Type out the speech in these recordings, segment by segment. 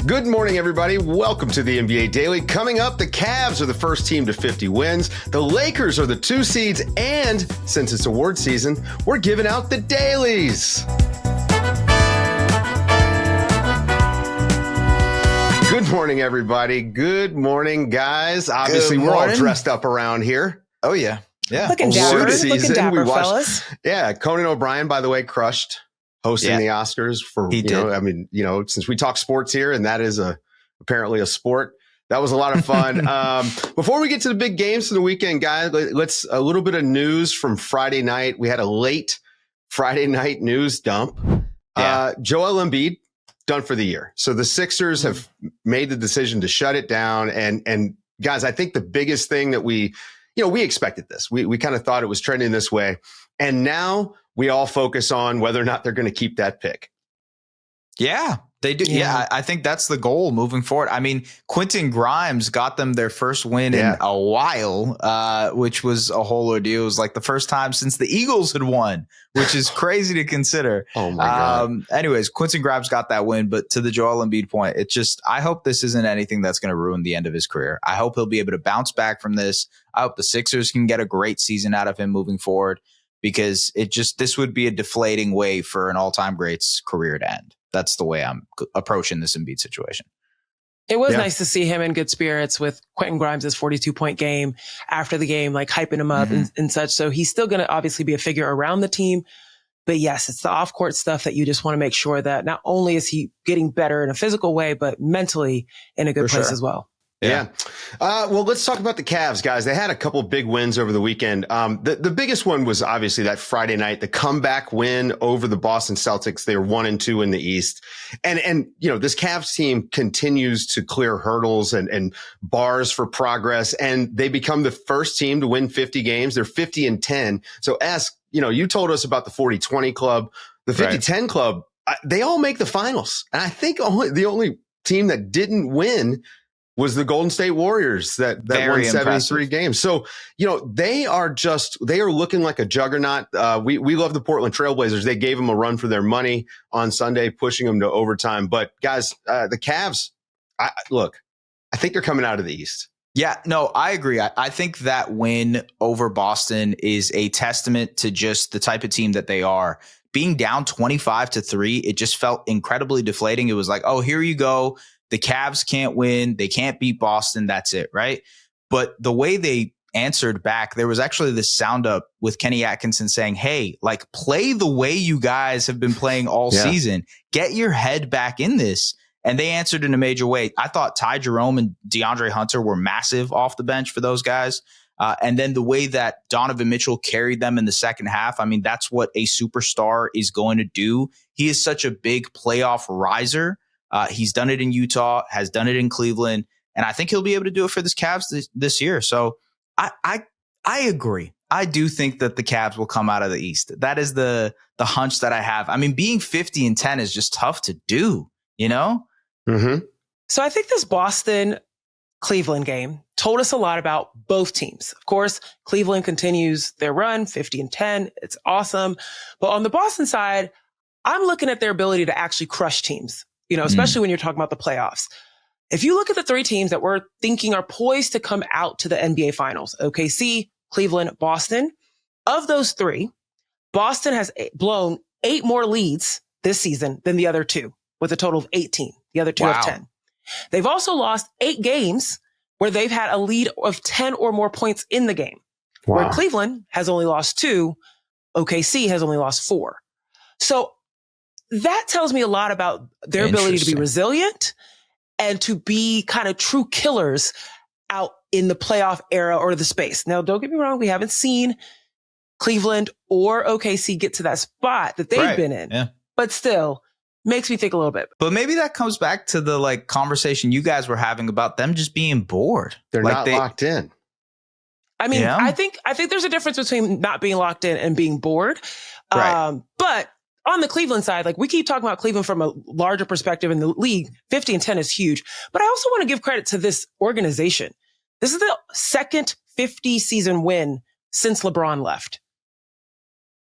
Good morning, everybody. Welcome to the NBA Daily. Coming up, the Cavs are the first team to 50 wins. The Lakers are the 2 seeds. And since it's award season, we're giving out the dailies. Good morning, everybody. Good morning, guys. Obviously, we're all dressed up around here. Oh, yeah. Yeah. Looking dapper, fellas. Yeah. Conan O'Brien, by the way, crushed hosting the Oscars for, since we talk sports here, and that is apparently a sport. That was a lot of fun. Before we get to the big games for the weekend, guys, let's a little bit of news from Friday night. We had a late Friday night news dump. Joel Embiid done for the year. So the Sixers have made the decision to shut it down. And guys, I think the biggest thing that we expected this. We kind of thought it was trending this way. And now we all focus on whether or not they're going to keep that pick. Yeah, they do. Yeah, I think that's the goal moving forward. I mean, Quentin Grimes got them their first win in a while, which was a whole ordeal. It was like the first time since the Eagles had won, which is crazy to consider. Oh, my God. Anyways, Quentin Grimes got that win. But to the Joel Embiid point, I hope this isn't anything that's going to ruin the end of his career. I hope he'll be able to bounce back from this. I hope the Sixers can get a great season out of him moving forward, because this would be a deflating way for an all-time great's career to end. That's the way I'm approaching this Embiid situation. It was nice to see him in good spirits with Quentin Grimes' 42-point game after the game, like hyping him up and such. So he's still going to obviously be a figure around the team. But yes, it's the off-court stuff that you just want to make sure that not only is he getting better in a physical way, but mentally in a good place as well. Yeah. Well, let's talk about the Cavs, guys. They had a couple big wins over the weekend. The biggest one was obviously that Friday night, the comeback win over the Boston Celtics. They were 1-2 in the East. And this Cavs team continues to clear hurdles and bars for progress. And they become the first team to win 50 games. They're 50-10. So you told us about the 40-20 club, the 50-10 club. They all make the finals. And I think the only team that didn't win was the Golden State Warriors that won 73 games. So, they are looking like a juggernaut. We love the Portland Trailblazers. They gave them a run for their money on Sunday, pushing them to overtime. But guys, the Cavs, I think they're coming out of the East. Yeah, no, I agree. I think that win over Boston is a testament to just the type of team that they are. Being down 25-3, it just felt incredibly deflating. It was like, oh, here you go. The Cavs can't win. They can't beat Boston. That's it, right? But the way they answered back, there was actually this sound up with Kenny Atkinson saying, hey, play the way you guys have been playing all season. Get your head back in this. And they answered in a major way. I thought Ty Jerome and DeAndre Hunter were massive off the bench for those guys. And then the way that Donovan Mitchell carried them in the second half, I mean, that's what a superstar is going to do. He is such a big playoff riser. He's done it in Utah, has done it in Cleveland, and I think he'll be able to do it for this Cavs this year. So I agree. I do think that the Cavs will come out of the East. That is the hunch that I have. I mean, being 50-10 is just tough to do, Mm-hmm. So I think this Boston-Cleveland game told us a lot about both teams. Of course, Cleveland continues their run, 50-10. It's awesome. But on the Boston side, I'm looking at their ability to actually crush teams. Especially when you're talking about the playoffs. If you look at the 3 teams that we're thinking are poised to come out to the NBA Finals, OKC, Cleveland, Boston, of those 3, Boston has blown 8 more leads this season than the other 2, with a total of 18. The other 2 have 10. They've also lost 8 games where they've had a lead of 10 or more points in the game. Wow. Where Cleveland has only lost 2, OKC has only lost 4. So that tells me a lot about their ability to be resilient and to be kind of true killers out in the playoff era or the space. Now, don't get me wrong. We haven't seen Cleveland or OKC get to that spot that they've been in, but still makes me think a little bit. But maybe that comes back to the conversation you guys were having about them just being bored. They're not locked in. I mean, I think there's a difference between not being locked in and being bored. But on the Cleveland side, we keep talking about Cleveland from a larger perspective in the league. 50-10 is huge. But I also want to give credit to this organization. This is the second 50 season win since LeBron left.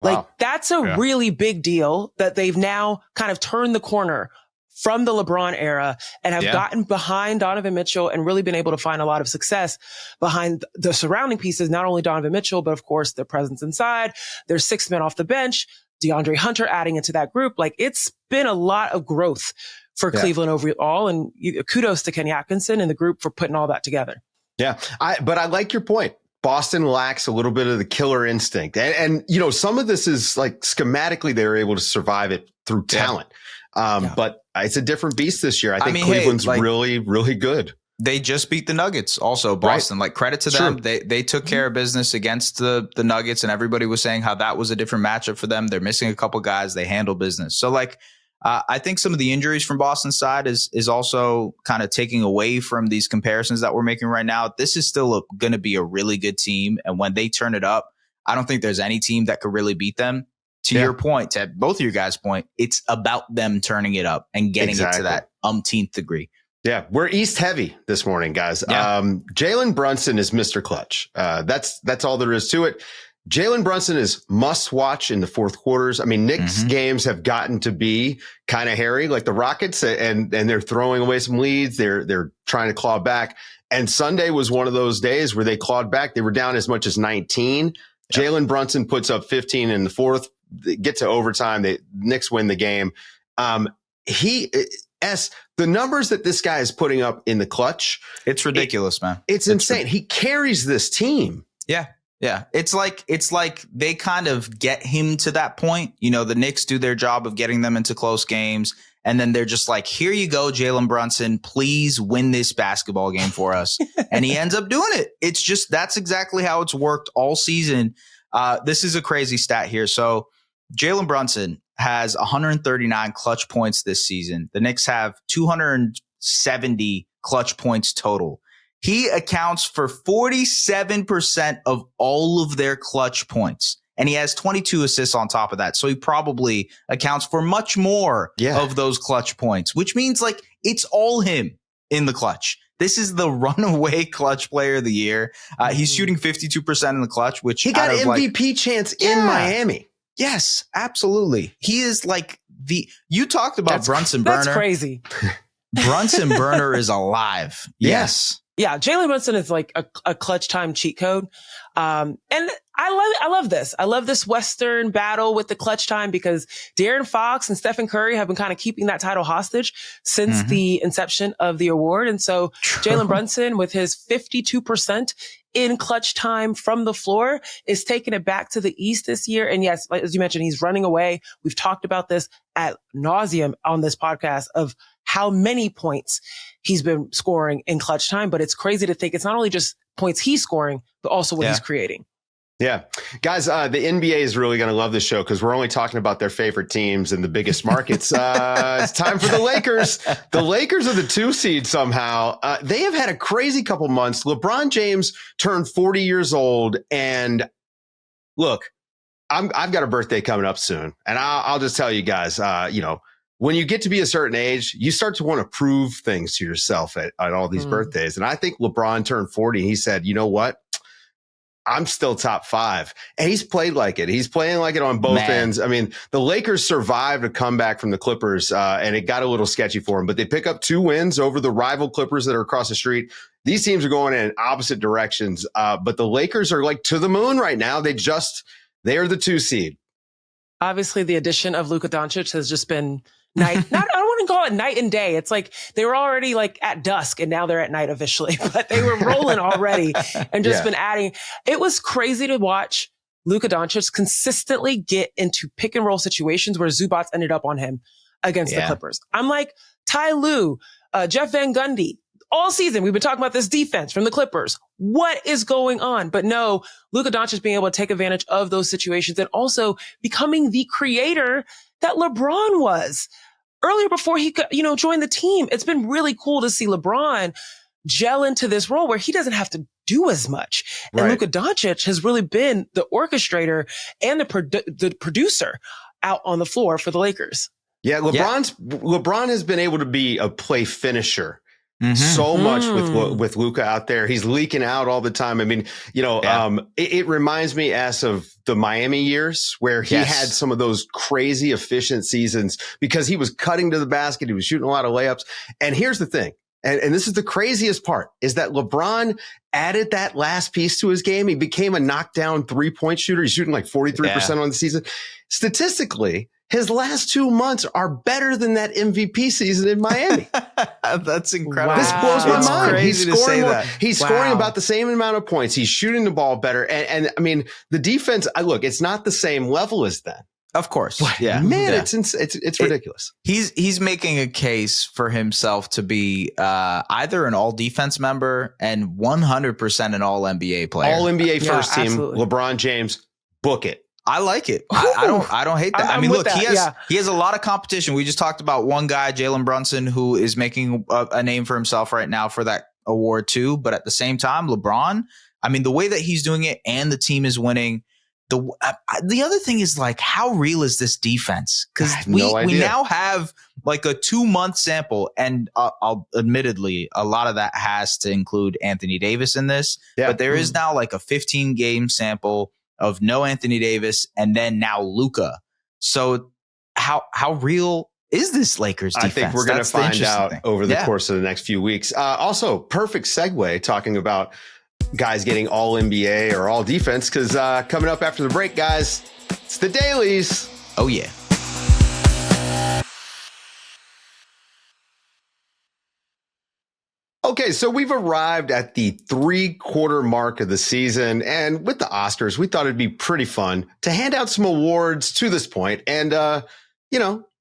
Wow. That's a really big deal that they've now kind of turned the corner from the LeBron era and have gotten behind Donovan Mitchell and really been able to find a lot of success behind the surrounding pieces, not only Donovan Mitchell, but of course their presence inside, their 6 men off the bench, DeAndre Hunter adding into that group. Like, it's been a lot of growth for Cleveland overall, and kudos to Kenny Atkinson and the group for putting all that together. Yeah, but I like your point. Boston lacks a little bit of the killer instinct. And you know, some of this is like schematically they're able to survive it through talent. But it's a different beast this year. I think Cleveland's really, really good. They just beat the Nuggets also, Boston. Like, credit to them. They took care of business against the Nuggets, and everybody was saying how that was a different matchup for them. They're missing a couple guys. They handle business. So, like, I think some of the injuries from Boston's side is also kind of taking away from these comparisons that we're making right now. This is still going to be a really good team. And when they turn it up, I don't think there's any team that could really beat them. To your point, to both of your guys' point, it's about them turning it up and getting it to that umpteenth degree. Yeah, we're East heavy this morning, guys. Yeah. Jalen Brunson is Mr. Clutch. That's all there is to it. Jalen Brunson is must watch in the fourth quarters. I mean, Knicks games have gotten to be kind of hairy, like the Rockets, and they're throwing away some leads. They're trying to claw back. And Sunday was one of those days where they clawed back. They were down as much as 19. Jalen Brunson puts up 15 in the fourth. They get to overtime. The Knicks win the game. The numbers that this guy is putting up in the clutch, it's ridiculous, man. It's insane. He carries this team. Yeah. Yeah. It's like they kind of get him to that point. You know, the Knicks do their job of getting them into close games. And then they're just like, here you go, Jalen Brunson, please win this basketball game for us. And he ends up doing it. It's just, that's exactly how it's worked all season. This is a crazy stat here. So Jalen Brunson has 139 clutch points this season. The Knicks have 270 clutch points total. He accounts for 47% of all of their clutch points. And he has 22 assists on top of that. So he probably accounts for much more of those clutch points, which means like it's all him in the clutch. This is the runaway clutch player of the year. He's shooting 52% in the clutch, which he got MVP chance in Miami. Yes, absolutely. He is like you talked about Brunson Burner. That's crazy. Brunson Burner is alive. Yes. Yeah, Jalen Brunson is like a clutch time cheat code. And I love this. I love this Western battle with the clutch time because De'Aaron Fox and Stephen Curry have been kind of keeping that title hostage since the inception of the award. And so Jalen Brunson with his 52% in clutch time from the floor is taking it back to the East this year. And yes, like, as you mentioned, he's running away. We've talked about this ad nauseum on this podcast of how many points he's been scoring in clutch time. But it's crazy to think it's not only just points he's scoring, but also what he's creating. Yeah. Guys, the NBA is really going to love this show because we're only talking about their favorite teams in the biggest markets. It's time for the Lakers. The Lakers are the 2 seed somehow. They have had a crazy couple months. LeBron James turned 40 years old. And look, I've got a birthday coming up soon. And I'll just tell you guys, when you get to be a certain age, you start to want to prove things to yourself at all these birthdays. And I think LeBron turned 40 and he said, you know what? I'm still top 5. And he's played like it. He's playing like it on both ends. I mean, the Lakers survived a comeback from the Clippers, and it got a little sketchy for them. But they pick up 2 wins over the rival Clippers that are across the street. These teams are going in opposite directions. But the Lakers are like to the moon right now. They are the 2 seed. Obviously, the addition of Luka Doncic has just been I don't want to call it night and day. It's like they were already like at dusk and now they're at night officially, but they were rolling already and just been adding. It was crazy to watch Luka Doncic consistently get into pick and roll situations where Zubats ended up on him against the Clippers. I'm like, Ty Lue, Jeff Van Gundy, all season we've been talking about this defense from the Clippers. What is going on? But no, Luka Doncic being able to take advantage of those situations and also becoming the creator that LeBron was earlier before he could, join the team. It's been really cool to see LeBron gel into this role where he doesn't have to do as much. And Luka Doncic has really been the orchestrator and the producer out on the floor for the Lakers. Yeah, LeBron has been able to be a play finisher so much with Luka out there. He's leaking out all the time. I mean, it reminds me of the Miami years where he had some of those crazy efficient seasons because he was cutting to the basket. He was shooting a lot of layups. And here's the thing. And this is the craziest part is that LeBron added that last piece to his game. He became a knockdown 3-point shooter. He's shooting like 43% on the season. Statistically, his last 2 months are better than that MVP season in Miami. That's incredible. This blows my mind. Crazy to say that. He's scoring about the same amount of points. He's shooting the ball better. And I mean, the defense, look, it's not the same level as then. Of course. But it's ridiculous. He's making a case for himself to be either an all defense member and 100% an all NBA player. All NBA first team, absolutely. LeBron James, book it. I like it. I don't hate that. I mean, look, he has a lot of competition. We just talked about one guy, Jalen Brunson, who is making a name for himself right now for that award too. But at the same time, LeBron, I mean, the way that he's doing it and the team is winning. The other thing is like, how real is this defense? Because we now have like a 2-month sample, and I'll admittedly, a lot of that has to include Anthony Davis in this. Yeah. But there is now like a 15-game sample of no Anthony Davis, and then now Luka. So how real is this Lakers defense? I think we're going to find out over the course of the next few weeks. Also, perfect segue talking about guys getting all NBA or all defense, because coming up after the break, guys, it's the dailies. Oh, yeah. Okay, so we've arrived at the 3-quarter mark of the season, and with the Oscars, we thought it'd be pretty fun to hand out some awards to this point. And,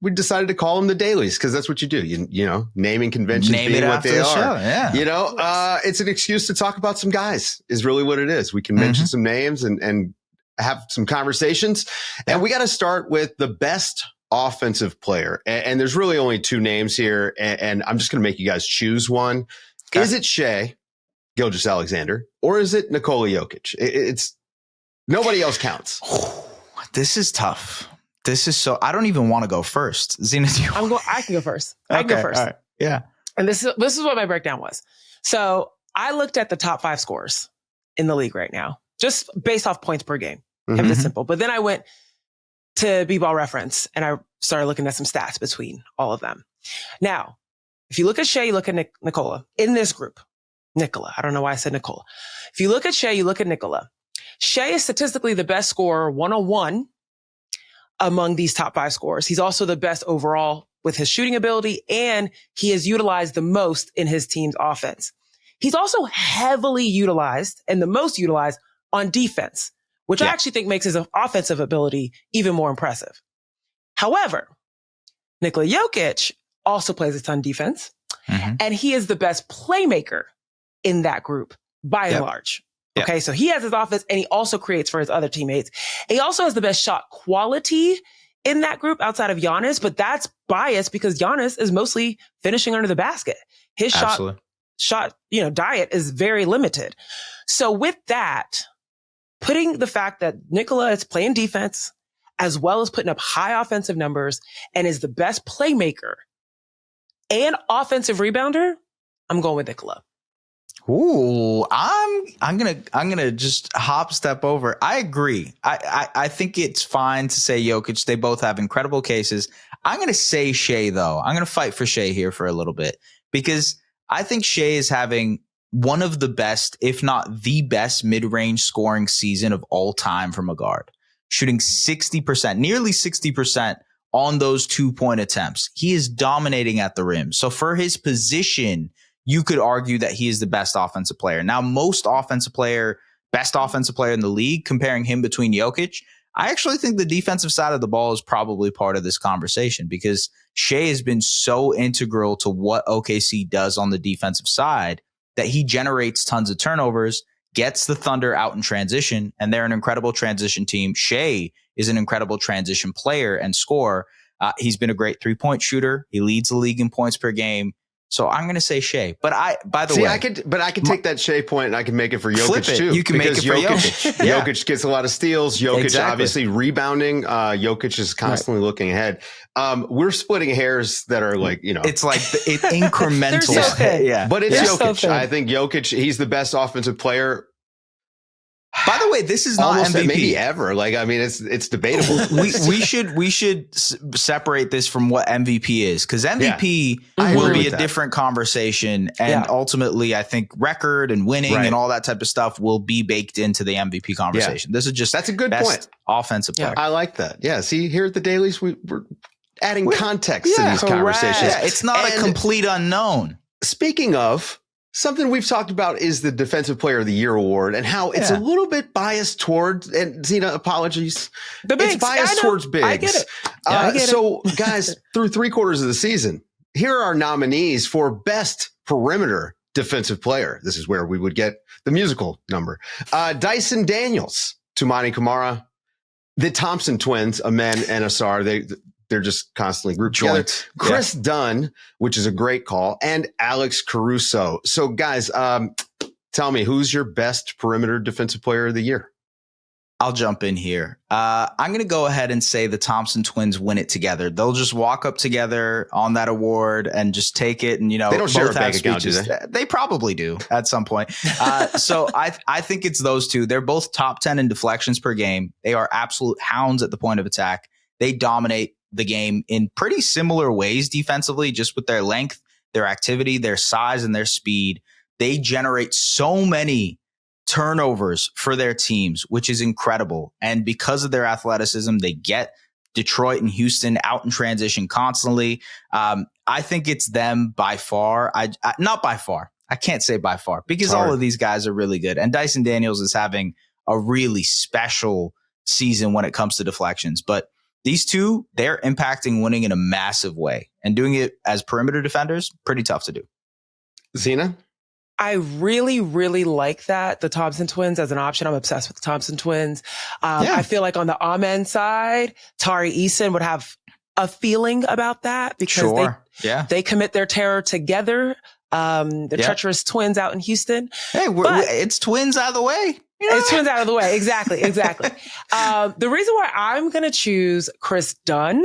we decided to call them the dailies because that's what you do. You know, naming conventions being what they are. It's an excuse to talk about some guys is really what it is. We can mention some names and have some conversations. Yeah. And we got to start with the best offensive player. And there's really only 2 names here. And I'm just going to make you guys choose one. Okay. Is it Shai Gilgeous-Alexander or is it Nikola Jokic? It's nobody else counts. This is tough. This is so. I don't even want to go first. Zena, I can go first. I can go first. All right. Yeah. And this is what my breakdown was. So I looked at the top 5 scores in the league right now, just based off points per game. Kept it simple. But then I went to B-Ball Reference and I started looking at some stats between all of them. Now, if you look at Shai, you look at Nikola in this group. Nikola. I don't know why I said Nikola. If you look at Shai, you look at Nikola. Shai is statistically the best scorer 101 among these top 5 scorers. He's also the best overall with his shooting ability, and he is utilized the most in his team's offense. He's also heavily utilized and the most utilized on defense, which I actually think makes his offensive ability even more impressive. However, Nikola Jokic also plays a ton of defense, and he is the best playmaker in that group by and large. Okay, so he has his offense and he also creates for his other teammates. And he also has the best shot quality in that group outside of Giannis, but that's biased because Giannis is mostly finishing under the basket. His shot, diet is very limited. So with that, putting the fact that Nikola is playing defense as well as putting up high offensive numbers and is the best playmaker and offensive rebounder, I'm going with Nikola. Ooh, I'm gonna just step over. I agree. I think it's fine to say Jokic. They both have incredible cases. I'm gonna say Shai though. I'm gonna fight for Shai here for a little bit because I think Shai is having one of the best, if not the best, mid-range scoring season of all time from a guard, shooting 60%, nearly 60% on those 2-point attempts. He is dominating at the rim. So for his position, you could argue that he is the best offensive player. Now, best offensive player in the league, comparing him between Jokic, I actually think the defensive side of the ball is probably part of this conversation because Shai has been so integral to what OKC does on the defensive side that he generates tons of turnovers, gets the Thunder out in transition, and they're an incredible transition team. Shai is an incredible transition player and scorer. He's been a great 3-point shooter. He leads the league in points per game. So I'm going to say Shea. But by the See, way, I could take that Shea point and I can make it for Jokic too. You can make it for Jokic. Jokic gets a lot of steals. Jokic obviously rebounding. Jokic is constantly looking ahead. We're splitting hairs that are like, it's like it's incremental. Yeah. But it's Jokic. So I think Jokic, he's the best offensive player. By the way, this is not almost MVP. Maybe ever. Like, I mean, it's debatable. we should separate this from what MVP is, because MVP will be a different conversation, and ultimately, I think record and winning and all that type of stuff will be baked into the MVP conversation. This is just that's a good point. Offensive player. I like that. Yeah. See, here at the Dailies, we're adding context to these conversations. Yeah, it's not a complete unknown. Speaking of. Something we've talked about is the Defensive Player of the Year award and how it's a little bit biased towards, and Zena, apologies. It's biased towards bigs. I get it. I get so, guys, through 3/4 of the season, here are our nominees for Best Perimeter Defensive Player. This is where we would get the musical number. Dyson Daniels, Toumani Camara, the Thompson twins, Amen and Asar. They're just constantly grouped together. Chris Dunn, which is a great call, and Alex Caruso. So, guys, tell me, who's your best perimeter defensive player of the year? I'll jump in here. I'm going to go ahead and say the Thompson twins win it together. They'll just walk up together on that award and just take it. And, they don't share a bank account, do they? They probably do at some point. So I think it's those two. They're both top 10 in deflections per game. They are absolute hounds at the point of attack. They dominate the game in pretty similar ways defensively, just with their length, their activity, their size, and their speed. They generate so many turnovers for their teams, which is incredible. And because of their athleticism, they get Detroit and Houston out in transition constantly. I think it's them by far. Not by far. I can't say by far, because all of these guys are really good. And Dyson Daniels is having a really special season when it comes to deflections. But these two, they're impacting winning in a massive way, and doing it as perimeter defenders, pretty tough to do. Zena? I really, really like that. The Thompson twins as an option. I'm obsessed with the Thompson twins. I feel like on the Amen side, Tari Eason would have a feeling about that, because they commit their terror together. The treacherous twins out in Houston. Hey, it's twins out of the way. It's twins out of the way. Exactly. The reason why I'm going to choose Chris Dunn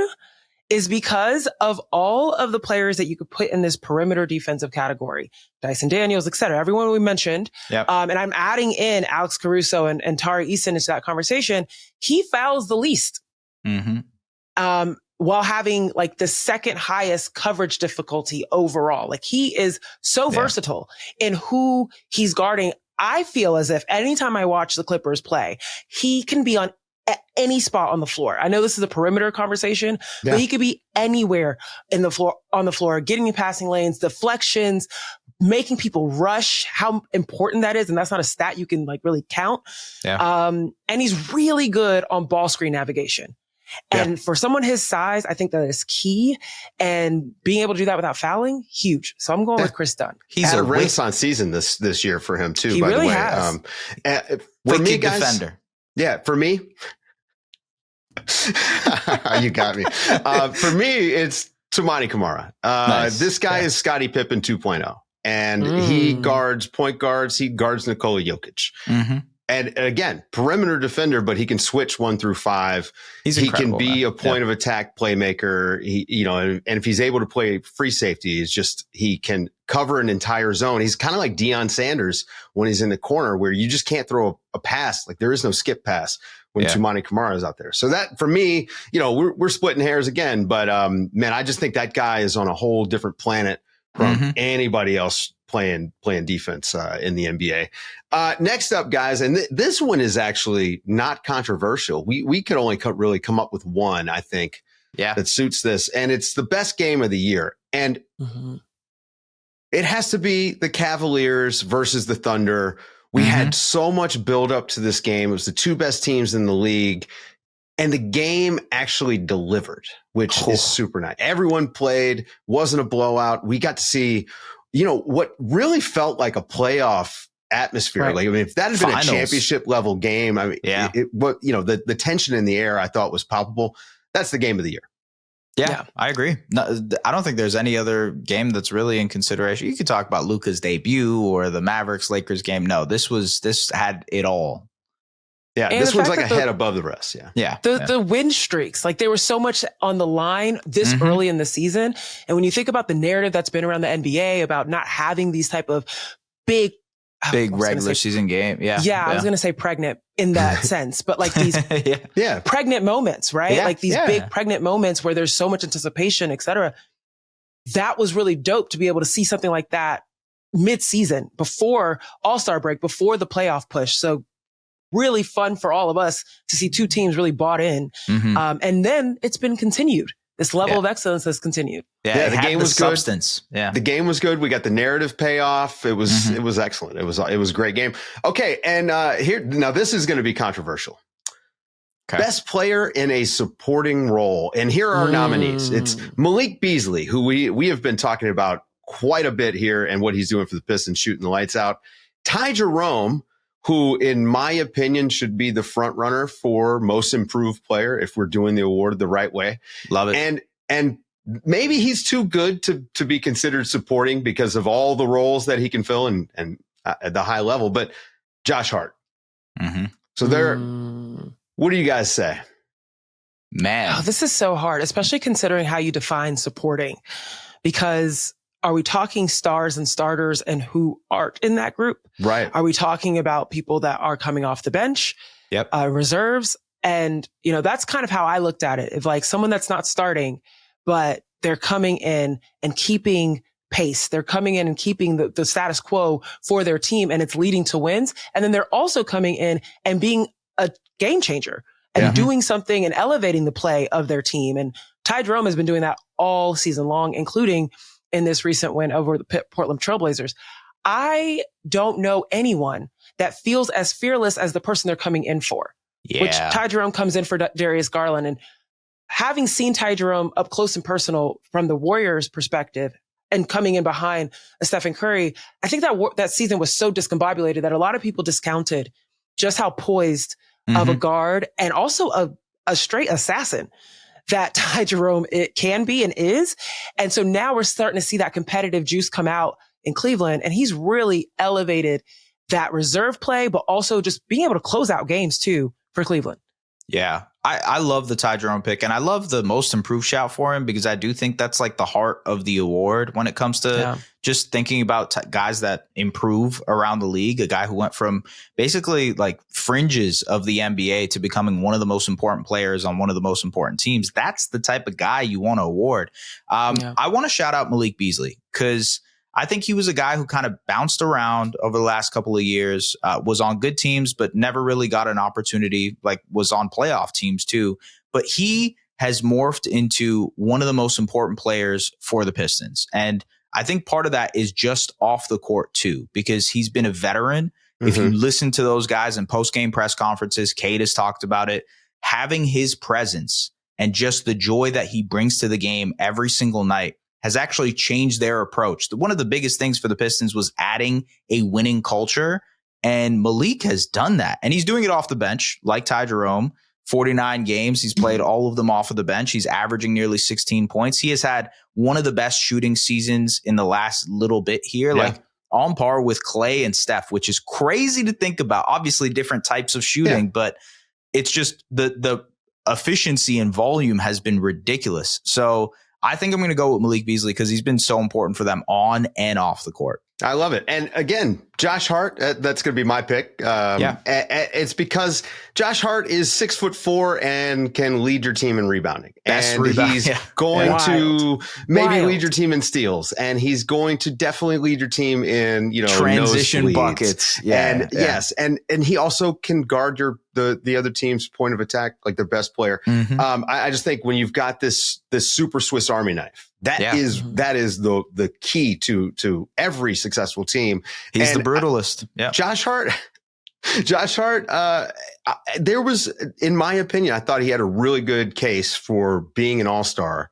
is because of all of the players that you could put in this perimeter defensive category, Dyson Daniels, et cetera, everyone we mentioned. And I'm adding in Alex Caruso and Tari Eason into that conversation. He fouls the least. While having like the second highest coverage difficulty overall. Like, he is so versatile in who he's guarding. I feel as if anytime I watch the Clippers play, he can be on any spot on the floor. I know this is a perimeter conversation, but he could be anywhere on the floor, getting in passing lanes, deflections, making people rush, how important that is. And that's not a stat you can like really count. And he's really good on ball screen navigation. And for someone his size, I think that is key. And being able to do that without fouling, huge. So I'm going with Chris Dunn. He's had a renaissance season this year for him too. He by really the way, has. For me, guys, defender. Yeah, for me, you got me. For me, it's Toumani Camara. This guy is Scottie Pippen 2.0, and he guards point guards. He guards Nikola Jokic. And again, perimeter defender, but he can switch 1 through 5. He can be a point of attack playmaker. And if he's able to play free safety, he can cover an entire zone. He's kind of like Deion Sanders when he's in the corner, where you just can't throw a pass. Like, there is no skip pass when Toumani Camara is out there. So that, for me, we're splitting hairs again, but man, I just think that guy is on a whole different planet from anybody else playing defense in the NBA. Next up, guys, and this one is actually not controversial. We could only really come up with one, I think, that suits this, and it's the best game of the year. And it has to be the Cavaliers versus the Thunder. We had so much build up to this game. It was the two best teams in the league, and the game actually delivered, which is super nice. Everyone played, wasn't a blowout. We got to see, what really felt like a playoff atmosphere. Right. Like, I mean, if that had been a championship level game, I mean, the tension in the air I thought was palpable. That's the game of the year. Yeah, I agree. No, I don't think there's any other game that's really in consideration. You could talk about Luka's debut or the Mavericks-Lakers game. No, this had it all. Yeah, And this one's like a head above the rest. Yeah. The win streaks, like there was so much on the line this early in the season. And when you think about the narrative that's been around the NBA about not having these type of big regular season game. Yeah. I was going to say pregnant in that sense, but like these pregnant moments, right? Yeah, like these big pregnant moments where there's so much anticipation, et cetera. That was really dope to be able to see something like that mid-season, before All-Star break, before the playoff push. So really fun for all of us to see two teams really bought in. And then it's been continued. This level of excellence has continued. Yeah, the game was good. Substance. Yeah, the game was good. We got the narrative payoff. It was excellent. It was a great game. Okay, and now this is going to be controversial. Okay. Best player in a supporting role, and here are our nominees. It's Malik Beasley, who we have been talking about quite a bit here, and what he's doing for the Pistons, shooting the lights out. Ty Jerome, who, in my opinion, should be the front runner for most improved player if we're doing the award the right way. Love it. And maybe he's too good to be considered supporting because of all the roles that he can fill and at the high level. But Josh Hart. So what do you guys say? Man, this is so hard, especially considering how you define supporting, because are we talking stars and starters and who aren't in that group? Right. Are we talking about people that are coming off the bench? Yep. Reserves? And, that's kind of how I looked at it. If like someone that's not starting, but they're coming in and keeping pace. They're coming in and keeping the status quo for their team, and it's leading to wins. And then they're also coming in and being a game changer and doing something and elevating the play of their team. And Ty Jerome has been doing that all season long, including in this recent win over the Portland Trailblazers. I don't know anyone that feels as fearless as the person they're coming in for, which Ty Jerome comes in for Darius Garland. And having seen Ty Jerome up close and personal from the Warriors' perspective and coming in behind a Stephen Curry, I think that season was so discombobulated that a lot of people discounted just how poised of a guard and also a straight assassin that Ty Jerome it can be and is. And so now we're starting to see that competitive juice come out in Cleveland, and he's really elevated that reserve play, but also just being able to close out games too for Cleveland. Yeah, I love the Ty Jerome pick, and I love the most improved shout for him because I do think that's like the heart of the award when it comes to just thinking about guys that improve around the league. A guy who went from basically like fringes of the NBA to becoming one of the most important players on one of the most important teams. That's the type of guy you want to award. I want to shout out Malik Beasley because I think he was a guy who kind of bounced around over the last couple of years, was on good teams, but never really got an opportunity, like was on playoff teams too. But he has morphed into one of the most important players for the Pistons. And I think part of that is just off the court too, because he's been a veteran. If you listen to those guys in post-game press conferences, Kate has talked about it, having his presence and just the joy that he brings to the game every single night has actually changed their approach. One of the biggest things for the Pistons was adding a winning culture, and Malik has done that. And he's doing it off the bench, like Ty Jerome. 49 games, he's played all of them off of the bench. He's averaging nearly 16 points. He has had one of the best shooting seasons in the last little bit here, like on par with Clay and Steph, which is crazy to think about. Obviously, different types of shooting, but it's just the efficiency and volume has been ridiculous. So I think I'm going to go with Malik Beasley because he's been so important for them on and off the court. I love it. And again, Josh Hart, that's going to be my pick. It's because Josh Hart is 6'4" and can lead your team in rebounding. He's going to maybe lead your team in steals, and he's going to definitely lead your team in, transition buckets. Yes. And he also can guard the other team's point of attack, like their best player. I just think when you've got this super Swiss Army knife, that is the key to every successful team. He's the brutalist. Josh Hart, there was, in my opinion, I thought he had a really good case for being an all-star.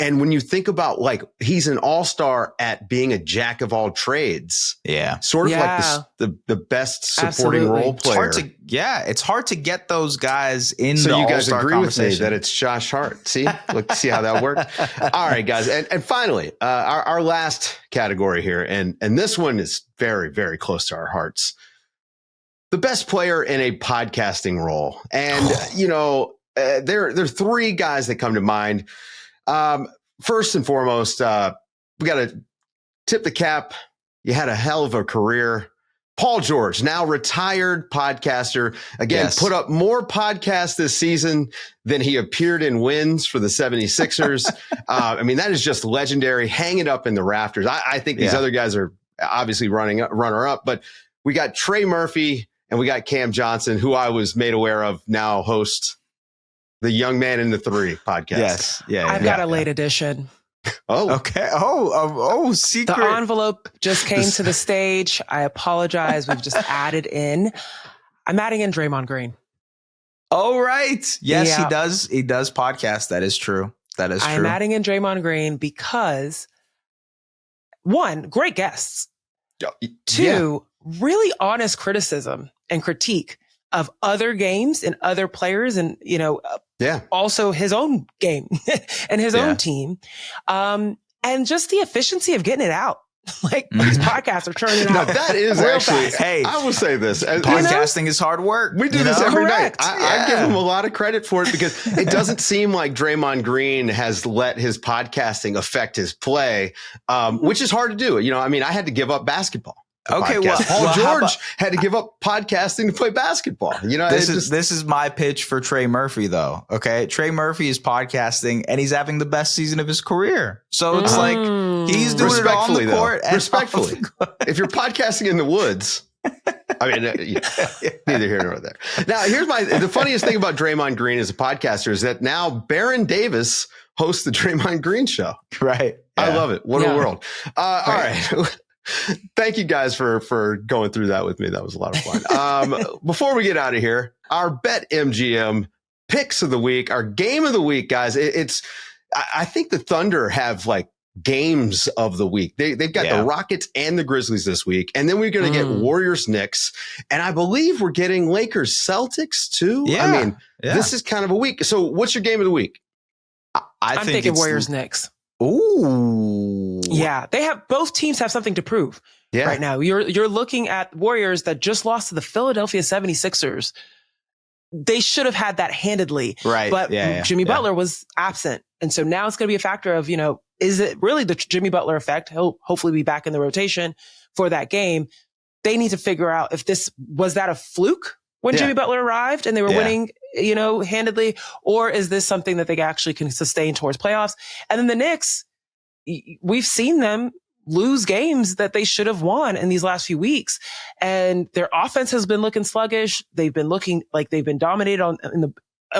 And when you think about like, he's an all-star at being a jack of all trades. Yeah. Sort of like the best supporting role player. It's hard to get those guys in the So you guys all-star agree with me conversation. that it's Josh Hart. See how that worked? All right, guys. And finally, our last category here, and this one is very, very close to our hearts. The best player in a podcasting role. And, there are three guys that come to mind. First and foremost, we got to tip the cap. You had a hell of a career. Paul George, now retired podcaster, again, put up more podcasts this season than he appeared in wins for the 76ers. I mean, that is just legendary. Hang it up in the rafters. I think these other guys are obviously runner up, but we got Trey Murphy and we got Cam Johnson, who I was made aware of now hosts the Young Man in the Three podcast. Yes. Yeah. I've got a late edition. Oh, okay. Oh, secret. The envelope just came to the stage. I apologize. We've just added in. I'm adding in Draymond Green. Oh, right. Yes, he does. He does podcast. That is true. I'm adding in Draymond Green because one, great guests. Two, really honest criticism and critique of other games and other players and, also his own game and his own team. And just the efficiency of getting it out. Like these podcasts are churning out. That is actually, fast. Hey, I will say this. Podcasting is hard work. We do this every night. I give him a lot of credit for it because it doesn't seem like Draymond Green has let his podcasting affect his play, which is hard to do. I had to give up basketball. Okay, Paul George had to give up podcasting to play basketball. This is my pitch for Trey Murphy, though. Okay, Trey Murphy is podcasting and he's having the best season of his career. So it's like he's doing it on the court. Respectfully, if you're podcasting in the woods, neither here nor there. Now, here's the funniest thing about Draymond Green as a podcaster is that now Baron Davis hosts the Draymond Green Show. Right, I love it. What a world! All right. Thank you guys for going through that with me. That was a lot of fun. Before we get out of here, our BetMGM picks of the week, our game of the week, guys. I think the Thunder have like games of the week. They've got the Rockets and the Grizzlies this week. And then we're going to get Warriors Knicks. And I believe we're getting Lakers Celtics too. Yeah. This is kind of a week. So what's your game of the week? I'm thinking Warriors Knicks. Ooh. Yeah, both teams have something to prove right now. You're looking at Warriors that just lost to the Philadelphia 76ers. They should have had that handedly. Right. But Jimmy Butler was absent. And so now it's going to be a factor of, is it really the Jimmy Butler effect? He'll hopefully be back in the rotation for that game. They need to figure out if was that a fluke when Jimmy Butler arrived and they were winning, handedly, or is this something that they actually can sustain towards playoffs? And then the Knicks, we've seen them lose games that they should have won in these last few weeks. And their offense has been looking sluggish. They've been looking like they've been dominated on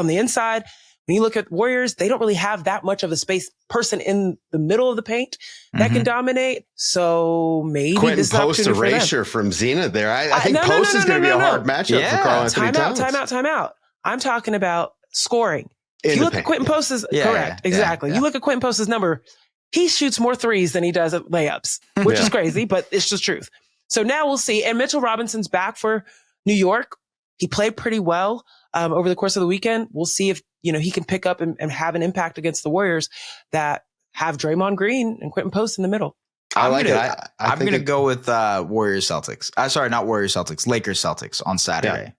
the inside. When you look at Warriors, they don't really have that much of a space person in the middle of the paint that can dominate. So maybe Quentin this is an Post opportunity erasure from Zena there. I think Post is going to be a hard matchup for Karl-Anthony Towns. Time out. I'm talking about scoring. If you look at Quentin Post's correct, exactly. You look at Quentin Post's number, he shoots more threes than he does at layups, which is crazy, but it's just truth. So now we'll see. And Mitchell Robinson's back for New York. He played pretty well over the course of the weekend. We'll see if he can pick up and have an impact against the Warriors that have Draymond Green and Quentin Post in the middle. I'm going to go with Warriors Celtics. Sorry, not Warriors Celtics, Lakers Celtics on Saturday. Yeah.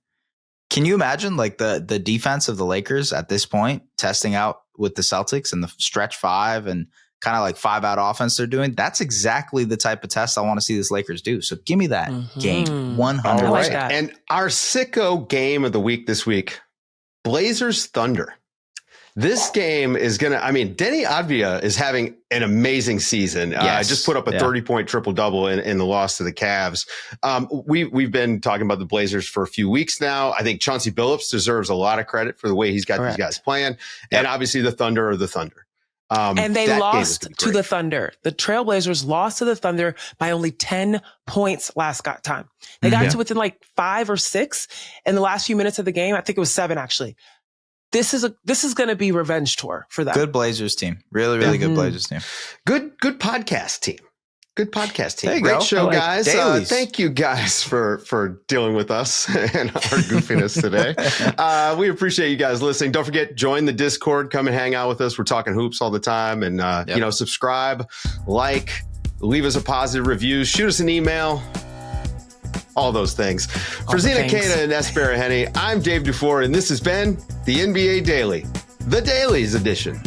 Can you imagine like the defense of the Lakers at this point testing out with the Celtics and the stretch five and kind of like 5-out offense they're doing? That's exactly the type of test I want to see this Lakers do. So give me that game 100. All right. And our sicko game of the week this week, Blazers Thunder. This game is going to, Denny Avdija is having an amazing season. Just put up a 30-point triple-double in the loss to the Cavs. We've been talking about the Blazers for a few weeks now. I think Chauncey Billups deserves a lot of credit for the way he's got these guys playing. And obviously the Thunder are the Thunder. And they lost to the Thunder. The Trailblazers lost to the Thunder by only 10 points last time. They got to within like 5 or 6 in the last few minutes of the game. I think it was 7 actually. this is going to be revenge tour for them. Good Blazers team. Really, really good Blazers team. Good podcast team. Good podcast team. There you Great go. show, guys. Thank you guys for dealing with us and our goofiness today. We appreciate you guys listening. Don't forget, join the Discord. Come and hang out with us. We're talking hoops all the time. And, subscribe, like, leave us a positive review, shoot us an email, all those things. For Zena, Keita, and Baraheni, I'm Dave DuFour, and this has been the NBA Daily, the Dailies edition.